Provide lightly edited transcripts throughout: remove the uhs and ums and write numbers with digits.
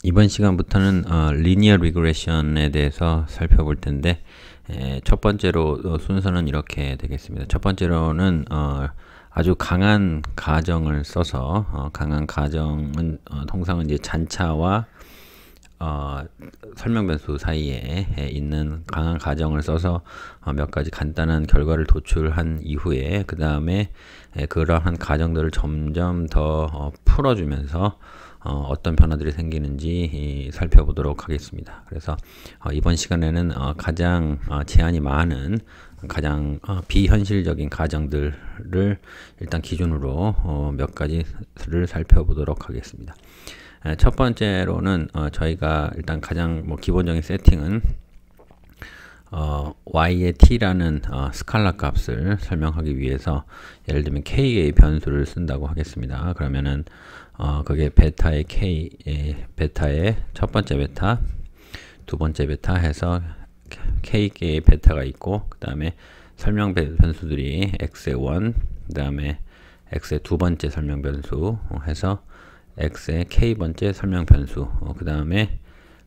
이번 시간부터는 리니어 리그레션에 대해서 살펴볼 텐데, 첫 번째로 순서는 이렇게 되겠습니다. 첫 번째로는 아주 강한 가정을 써서, 강한 가정은 통상은 이제 잔차와 설명 변수 사이에 있는 강한 가정을 써서 몇 가지 간단한 결과를 도출한 이후에 그 다음에 그러한 가정들을 점점 더 풀어주면서 어떤 변화들이 생기는지 살펴보도록 하겠습니다. 그래서 이번 시간에는 가장 제한이 많은 가장 비현실적인 가정들을 일단 기준으로 몇 가지를 살펴보도록 하겠습니다. 첫 번째로는 저희가 일단 가장 기본적인 세팅은 y의 t라는 스칼라 값을 설명하기 위해서 예를 들면 k의 변수를 쓴다고 하겠습니다. 그러면은 그게 베타의 베타의 첫 번째 베타, 두 번째 베타 해서 k개의 베타가 있고, 그 다음에 설명 변수들이 x의 1, 그 다음에 x의 두 번째 설명 변수 해서 x의 k번째 설명 변수, 그 다음에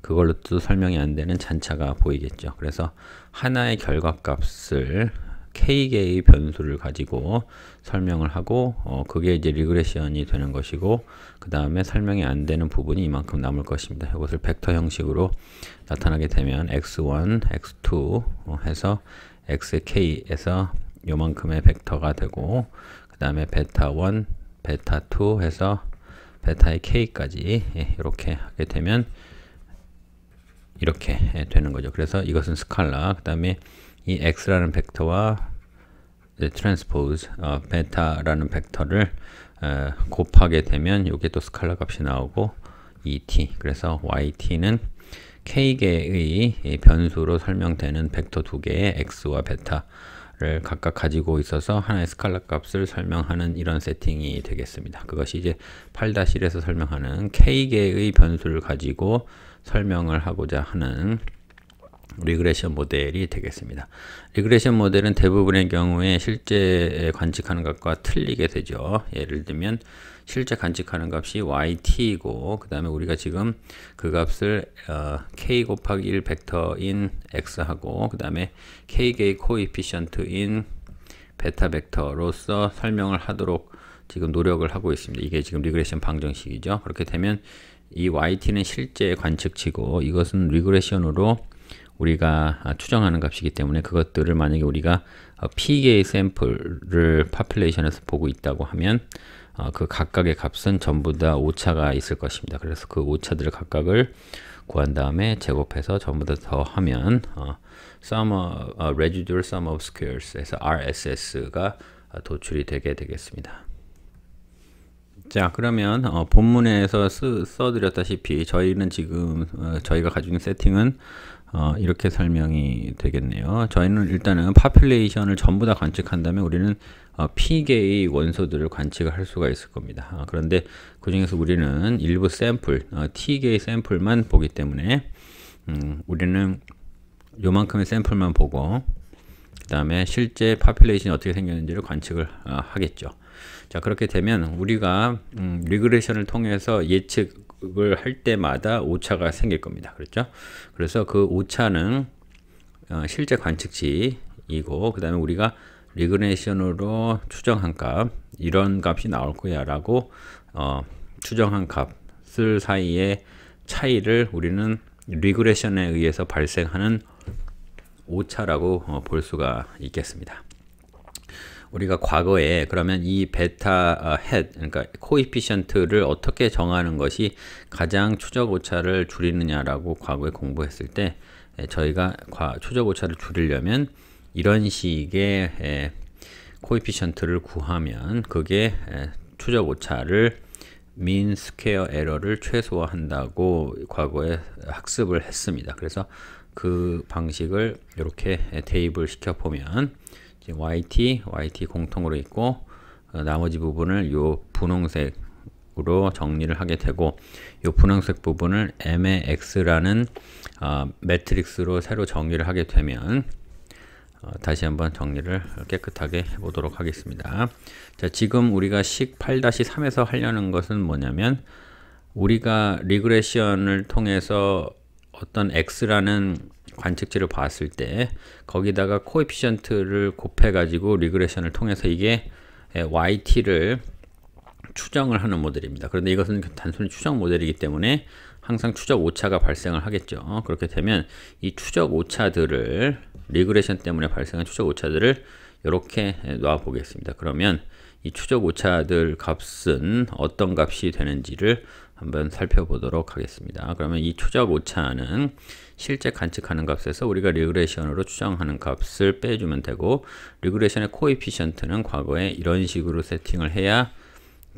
그걸로 또 설명이 안 되는 잔차가 보이겠죠. 그래서 하나의 결과값을 k개의 변수를 가지고 설명을 하고 그게 이제 리그레션이 되는 것이고, 그 다음에 설명이 안 되는 부분이 이만큼 남을 것입니다. 이것을 벡터 형식으로 나타나게 되면 x1, x2 해서 x의 k에서 요만큼의 벡터가 되고, 그 다음에 베타1, 베타2 해서 베타의 k까지 이렇게 하게 되면 이렇게 되는 거죠. 그래서 이것은 스칼라, 그 다음에 이 x라는 벡터와 트랜스포즈 베타라는 벡터를 곱하게 되면 이게 또 스칼라 값이 나오고 et, 그래서 yt는 k개의 변수로 설명되는 벡터 두 개의 x와 베타를 각각 가지고 있어서 하나의 스칼라 값을 설명하는 이런 세팅이 되겠습니다. 그것이 이제 8-1에서 설명하는 k개의 변수를 가지고 설명을 하고자 하는 리그레션 모델이 되겠습니다. 리그레션 모델은 대부분의 경우에 실제 관측하는 것과 틀리게 되죠. 예를 들면 실제 관측하는 값이 yt이고, 그 다음에 우리가 지금 그 값을 k 곱하기 1 벡터인 x하고, 그 다음에 k개의 코에피션트인 베타 벡터로서 설명을 하도록 지금 노력을 하고 있습니다. 이게 지금 리그레션 방정식이죠. 그렇게 되면 이 yt는 실제 관측치고 이것은 리그레션으로 우리가 추정하는 값이기 때문에 그것들을 만약에 우리가 p개의 샘플을 파퓰레이션에서 보고 있다고 하면 그 각각의 값은 전부 다 오차가 있을 것입니다. 그래서 그 오차들을 각각을 구한 다음에 제곱해서 전부 다 더하면 residual sum of squares에서 RSS가 도출이 되게 되겠습니다. 자, 그러면 본문에서 써드렸다시피 저희는 지금 저희가 가지고 있는 세팅은 이렇게 설명이 되겠네요. 저희는 일단은 파퓰레이션을 전부 다 관측한다면 우리는 p개의 원소들을 관측을 할 수가 있을 겁니다. 그런데 그 중에서 우리는 일부 샘플, t개의 샘플만 보기 때문에 우리는 요만큼의 샘플만 보고 그 다음에 실제 파퓰레이션이 어떻게 생겼는지를 관측을 하겠죠. 자, 그렇게 되면 우리가 리그레션을 통해서 예측을 할 때마다 오차가 생길 겁니다. 그렇죠? 그래서 그 오차는 실제 관측치이고, 그 다음에 우리가 리그레션으로 추정한 값, 이런 값이 나올 거야 라고 추정한 값을 사이의 차이를 우리는 리그레션에 의해서 발생하는 오차라고 볼 수가 있겠습니다. 우리가 과거에 그러면 이 베타 헤드, 그러니까 코에피션트를 어떻게 정하는 것이 가장 추적 오차를 줄이느냐라고 과거에 공부했을 때 저희가 추적 오차를 줄이려면 이런 식의 코에피션트를 구하면 그게 추적 오차를 mean square error를 최소화한다고 과거에 학습을 했습니다. 그래서 그 방식을 이렇게 대입을 시켜 보면 yt 공통으로 있고 나머지 부분을 요 분홍색으로 정리를 하게 되고, 요 분홍색 부분을 m의 x라는 매트릭스로 새로 정리를 하게 되면 다시 한번 정리를 깨끗하게 해보도록 하겠습니다. 자, 지금 우리가 식 8-3에서 하려는 것은 뭐냐면 우리가 리그레션을 통해서 어떤 x라는 관측치를 봤을 때 거기다가 코에피션트를 곱해 가지고 리그레션을 통해서 이게 yt를 추정을 하는 모델입니다. 그런데 이것은 단순히 추정 모델이기 때문에 항상 추적 오차가 발생을 하겠죠. 그렇게 되면 이 추적 오차들을 리그레션 때문에 발생한 추적 오차들을 이렇게 놔 보겠습니다. 그러면 이 추적 오차들 값은 어떤 값이 되는지를 한번 살펴보도록 하겠습니다. 그러면 이 추적 오차는 실제 관측하는 값에서 우리가 리그레션으로 추정하는 값을 빼주면 되고, 리그레션의 코에피션트는 과거에 이런 식으로 세팅을 해야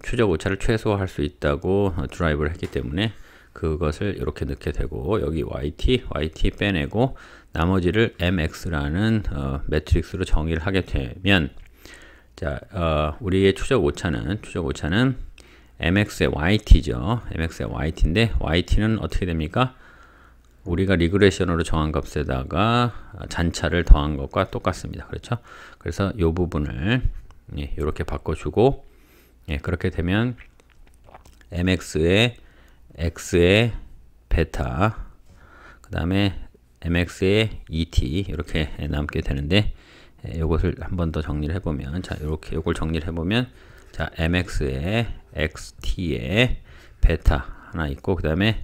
추적 오차를 최소화할 수 있다고 드라이브를 했기 때문에 그것을 이렇게 넣게 되고, 여기 yt 빼내고 나머지를 mx라는 매트릭스로 정의를 하게 되면, 자, 우리의 추적 오차는 mx의 yt죠. mx의 yt인데 yt는 어떻게 됩니까? 우리가 리그레션으로 정한 값에다가 잔차를 더한 것과 똑같습니다. 그렇죠? 그래서 이 부분을 이렇게 바꿔주고, 그렇게 되면 mx의 x의 베타, 그 다음에 mx의 et 이렇게 남게 되는데, 이것을 한 번 더 정리를 해보면, 자, 이렇게 이걸 정리를 해보면, 자, mx의 xt의 베타 하나 있고, 그 다음에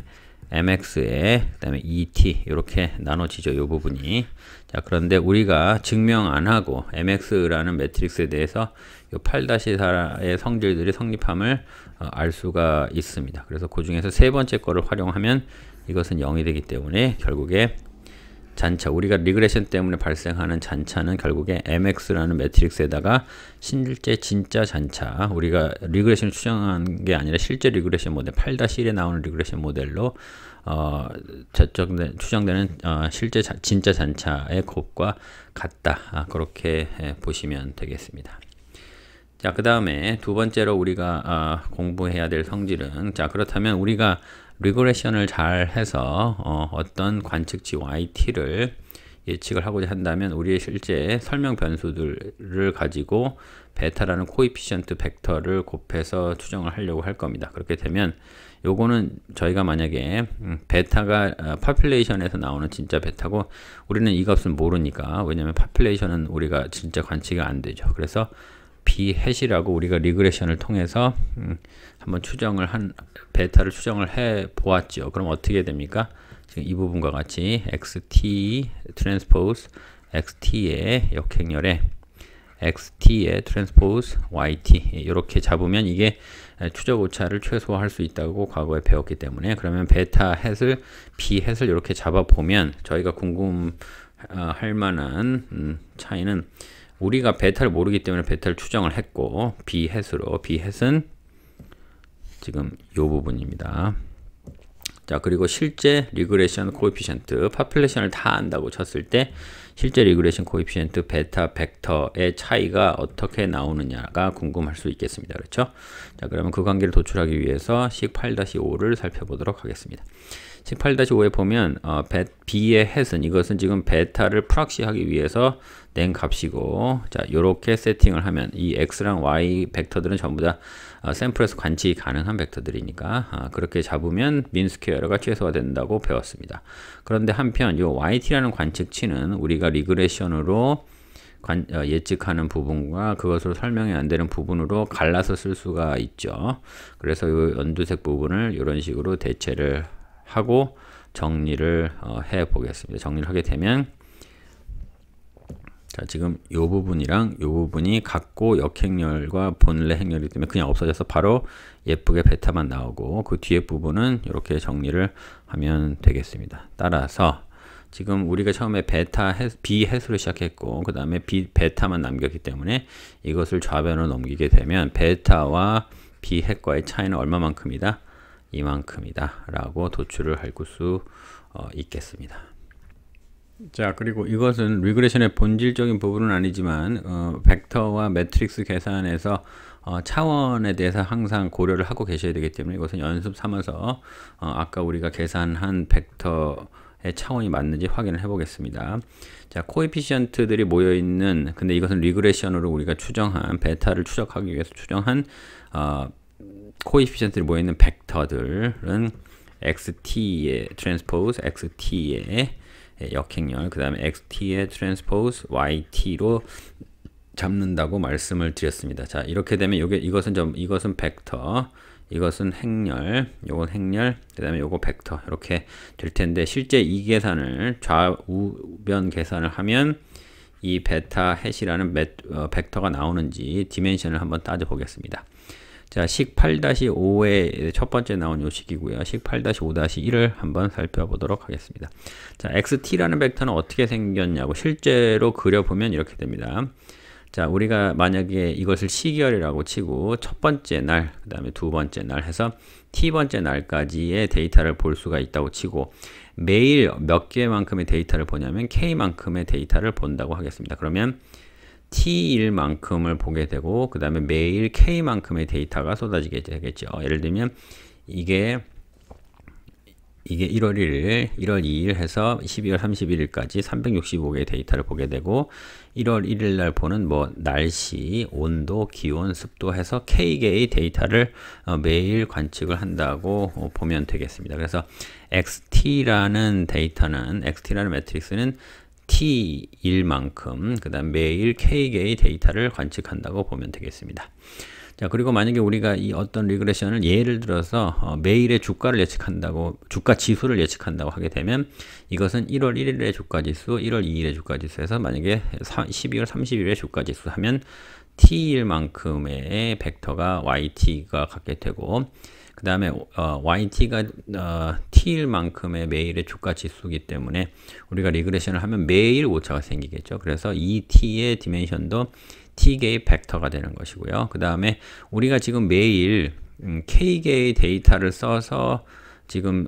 mx의 그 다음에 et 이렇게 나눠지죠. 이 부분이. 자, 그런데 우리가 증명 안 하고 mx라는 매트릭스에 대해서 이 8-4의 성질들이 성립함을 알 수가 있습니다. 그래서 그 중에서 세 번째 거를 활용하면 이것은 0이 되기 때문에 결국에 잔차, 우리가 리그레션 때문에 발생하는 잔차는 결국에 mx라는 매트릭스에다가 실제 진짜 잔차, 우리가 리그레션을 추정한 게 아니라 실제 리그레션 모델 8-1에 나오는 리그레션 모델로 추정되는 실제 진짜 잔차의 곱과 같다. 그렇게 보시면 되겠습니다. 자, 그 다음에 두 번째로 우리가 공부해야 될 성질은, 자, 그렇다면 우리가 리그레션을 잘 해서 어떤 관측치 yt를 예측을 하고자 한다면 우리의 실제 설명 변수들을 가지고 베타라는 코에피션트 벡터를 곱해서 추정을 하려고 할 겁니다. 그렇게 되면 요거는 저희가 만약에 베타가 파퓰레이션에서 나오는 진짜 베타고, 우리는 이 값을 모르니까, 왜냐면 파퓰레이션은 우리가 진짜 관측이 안 되죠. 그래서 b 햇이라고 우리가 리그레션을 통해서 한번 추정을 한 베타를 추정을 해 보았죠. 그럼 어떻게 됩니까? 지금 이 부분과 같이 xt 트랜스포즈 xt의 역행렬에 xt의 트랜스포즈 yt 이렇게 잡으면 이게 추적 오차를 최소화할 수 있다고 과거에 배웠기 때문에, 그러면 베타 햇을 b 햇을 이렇게 잡아 보면 저희가 궁금할 만한 차이는, 우리가 베타를 모르기 때문에 베타를 추정을 했고, b 햇으로, b 햇은 지금 이 부분입니다. 자, 그리고 실제 리그레션 코에피션트, 파퓰레이션을 다 안다고 쳤을 때 실제 리그레션 코에피션트 베타 벡터의 차이가 어떻게 나오느냐가 궁금할 수 있겠습니다. 그렇죠? 자, 그러면 그 관계를 도출하기 위해서 식 8-5를 살펴보도록 하겠습니다. 식 8-5에 보면 b의 햇은, 이것은 지금 베타를 프락시하기 위해서 낸 값이고, 자, 요렇게 세팅을 하면 이 x랑 y 벡터들은 전부 다 샘플에서 관측이 가능한 벡터들이니까 그렇게 잡으면 민 스퀘어가 최소화 된다고 배웠습니다. 그런데 한편 요 yt라는 관측치는 우리가 리그레션으로 예측하는 부분과 그것으로 설명이 안 되는 부분으로 갈라서 쓸 수가 있죠. 그래서 요 연두색 부분을 이런 식으로 대체를 하고 정리를 해 보겠습니다. 정리를 하게 되면, 자, 지금 이 부분이랑 이 부분이 같고 역행렬과 본래 행렬이기 때문에 그냥 없어져서 바로 예쁘게 베타만 나오고, 그 뒤에 부분은 이렇게 정리를 하면 되겠습니다. 따라서 지금 우리가 처음에 베타 b 햇으로 시작했고, 그 다음에 베타만 남겼기 때문에 이것을 좌변으로 넘기게 되면 베타와 b 햇과의 차이는 얼마만큼이다? 이만큼이다 라고 도출을 할 수 있겠습니다. 자, 그리고 이것은 리그레션의 본질적인 부분은 아니지만 벡터와 매트릭스 계산에서 차원에 대해서 항상 고려를 하고 계셔야 되기 때문에 이것은 연습 삼아서 아까 우리가 계산한 벡터의 차원이 맞는지 확인을 해 보겠습니다. 자, 코에피션트들이 모여 있는, 근데 이것은 리그레션으로 우리가 추정한 베타를 추적하기 위해서 추정한 코에피션트들이 모여있는 벡터들은 xt의 트랜스포즈, xt의 역행렬, 그 다음에 xt의 트랜스포즈 yt로 잡는다고 말씀을 드렸습니다. 자, 이렇게 되면 이것은 벡터, 이것은 행렬, 요건 행렬, 그 다음에 요거 벡터 이렇게 될 텐데, 실제 이 계산을 좌우변 계산을 하면 이 베타 햇이라는 벡터가 나오는지 디멘션을 한번 따져 보겠습니다. 자, 식 8-5의 첫 번째 나온 요 식이고요. 식 8-5-1을 한번 살펴보도록 하겠습니다. 자, xt라는 벡터는 어떻게 생겼냐고 실제로 그려보면 이렇게 됩니다. 자, 우리가 만약에 이것을 시계열이라고 치고 첫 번째 날, 그 다음에 두 번째 날 해서 t번째 날까지의 데이터를 볼 수가 있다고 치고, 매일 몇 개만큼의 데이터를 보냐면 k만큼의 데이터를 본다고 하겠습니다. 그러면 t일만큼을 보게 되고, 그 다음에 매일 k만큼의 데이터가 쏟아지게 되겠죠. 예를 들면 이게 1월 1일, 1월 2일 해서 12월 31일까지 365개의 데이터를 보게 되고, 1월 1일 날 보는 뭐 날씨, 온도, 기온, 습도 해서 K개의 데이터를 매일 관측을 한다고 보면 되겠습니다. 그래서 XT라는 매트릭스는 T일만큼, 그 다음 매일 K개의 데이터를 관측한다고 보면 되겠습니다. 자, 그리고 만약에 우리가 이 어떤 리그레션을 예를 들어서 매일의 주가를 예측한다고, 주가 지수를 예측한다고 하게 되면 이것은 1월 1일의 주가 지수, 1월 2일의 주가 지수에서 만약에 12월 30일의 주가 지수 하면 t일만큼의 벡터가 yt가 갖게 되고, 그 다음에 yt가 t일만큼의 매일의 주가 지수이기 때문에 우리가 리그레션을 하면 매일 오차가 생기겠죠. 그래서 이 t의 디멘션도 t개의 벡터가 되는 것이고요. 그 다음에 우리가 지금 매일 k개의 데이터를 써서 지금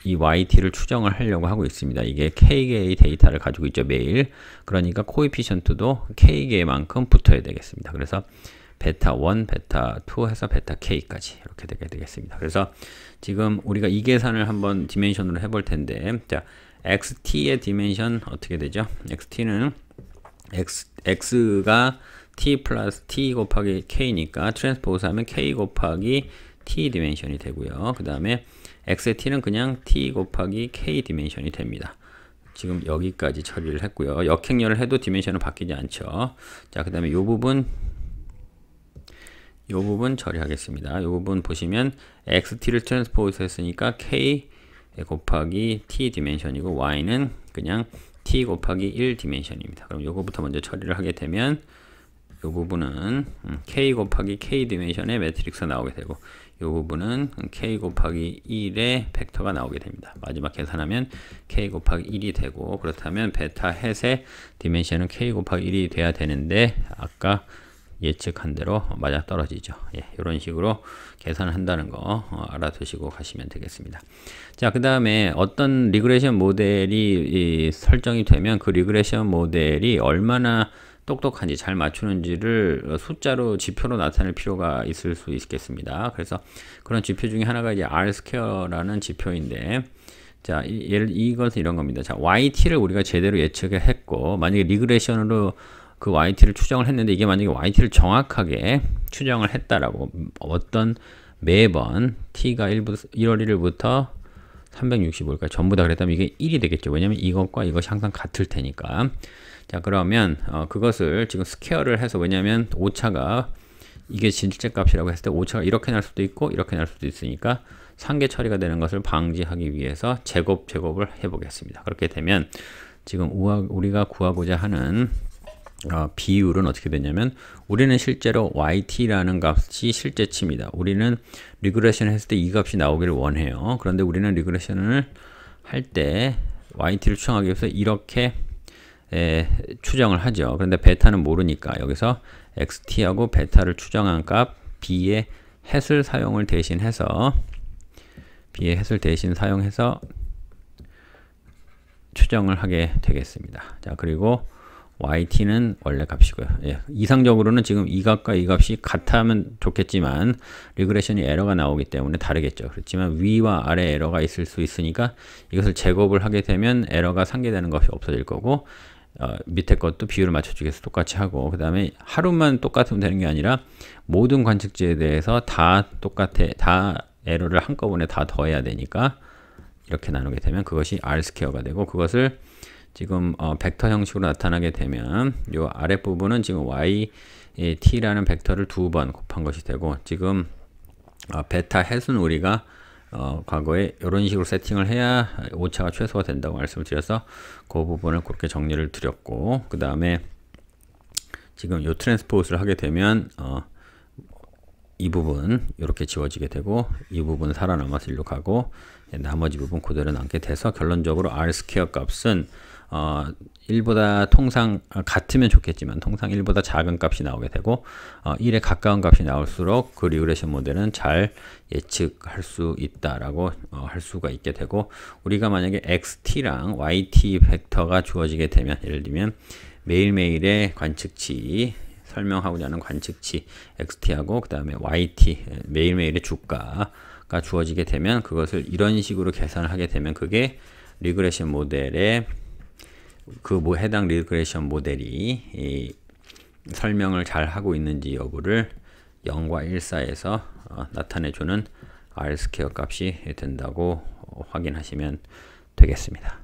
이 yt를 추정을 하려고 하고 있습니다. 이게 k개의 데이터를 가지고 있죠, 매일. 그러니까 코에피션트도 k개만큼 붙어야 되겠습니다. 그래서 베타 1, 베타 2 해서 베타 k까지 이렇게 되게 되겠습니다. 그래서 지금 우리가 이 계산을 한번 디멘션으로 해볼 텐데, 자, xt의 디멘션 어떻게 되죠? xt는 x가 t 플러스 t 곱하기 k니까 트랜스포즈 하면 k 곱하기 t 디멘션이 되고요. 그 다음에 x의 t는 그냥 t 곱하기 k 디멘션이 됩니다. 지금 여기까지 처리를 했고요. 역행렬을 해도 디멘션은 바뀌지 않죠. 자, 그 다음에 요 부분 처리하겠습니다. 요 부분 보시면 xt를 트랜스포즈 했으니까 k 곱하기 t 디멘션이고, y는 그냥 t 곱하기 1 디멘션입니다. 그럼 요거부터 먼저 처리를 하게 되면 요 부분은 k 곱하기 k 디멘션의 매트릭스가 나오게 되고, 요 부분은 k 곱하기 1의 벡터가 나오게 됩니다. 마지막 계산하면 k 곱하기 1이 되고, 그렇다면 베타 햇의 디멘션은 k 곱하기 1이 돼야 되는데 아까 예측한 대로 맞아 떨어지죠. 예, 이런 식으로 계산을 한다는 거 알아두시고 가시면 되겠습니다. 자, 그 다음에 어떤 리그레션 모델이 설정이 되면 그 리그레션 모델이 얼마나 똑똑한지 잘 맞추는지를 숫자로 지표로 나타낼 필요가 있을 수 있겠습니다. 그래서 그런 지표 중에 하나가 이제 R-스퀘어라는 지표인데, 자, 이것은 이런 겁니다. 자, YT를 우리가 제대로 예측했고, 만약에 리그레션으로 그 YT를 추정을 했는데, 이게 만약에 YT를 정확하게 추정을 했다라고, 어떤 매번 T가 1월 1일부터 365일까지 전부 다 그랬다면 이게 1이 되겠죠. 왜냐면 이것과 이것이 항상 같을 테니까. 자, 그러면 그것을 지금 스퀘어를 해서, 왜냐면 오차가 이게 실제 값이라고 했을 때 오차가 이렇게 날 수도 있고 이렇게 날 수도 있으니까 상계 처리가 되는 것을 방지하기 위해서 제곱을 해보겠습니다. 그렇게 되면 지금 우리가 구하고자 하는 비율은 어떻게 되냐면, 우리는 실제로 yt라는 값이 실제치입니다. 우리는 리그레션 했을 때 이 값이 나오기를 원해요. 그런데 우리는 리그레션을 할 때 yt를 추정하기 위해서 이렇게 추정을 하죠. 그런데 베타는 모르니까 여기서 xt하고 베타를 추정한 값 b의 햇을 대신 사용해서 추정을 하게 되겠습니다. 자, 그리고 yt는 원래 값이고요. 예, 이상적으로는 지금 이 값과 이 값이 같으면 좋겠지만 리그레션이 에러가 나오기 때문에 다르겠죠. 그렇지만 위와 아래 에러가 있을 수 있으니까 이것을 제곱을 하게 되면 에러가 상계되는 것이 없어질 거고, 밑에 것도 비율을 맞춰주기 위해서 똑같이 하고, 그 다음에 하루만 똑같으면 되는 게 아니라 모든 관측지에 대해서 다 에러를 한꺼번에 다 더해야 되니까 이렇게 나누게 되면 그것이 R2가 되고, 그것을 지금 벡터 형식으로 나타나게 되면 이 아랫부분은 지금 yt라는 벡터를 2번 곱한 것이 되고, 지금 베타 햇은 우리가 과거에 이런 식으로 세팅을 해야 오차가 최소화 된다고 말씀을 드려서 그 부분을 그렇게 정리를 드렸고, 그 다음에 지금 요 트랜스포즈를 하게 되면 이 부분 이렇게 지워지게 되고, 이 부분 살아남아서 일로 가고, 나머지 부분 그대로 남게 돼서 결론적으로 R2 값은 1보다 통상 같으면 좋겠지만 통상 1보다 작은 값이 나오게 되고, 1에 가까운 값이 나올수록 그 리그레션 모델은 잘 예측할 수 있다라고 할 수가 있게 되고, 우리가 만약에 XT랑 YT 벡터가 주어지게 되면, 예를 들면 매일매일의 관측치, 설명하고자 하는 관측치 XT하고 그 다음에 YT, 매일매일의 주가가 주어지게 되면 그것을 이런 식으로 계산을 하게 되면 그게 리그레션 모델의 해당 리그레션 모델이 설명을 잘 하고 있는지 여부를 0과 1 사이에서 나타내주는 R2 값이 된다고 확인하시면 되겠습니다.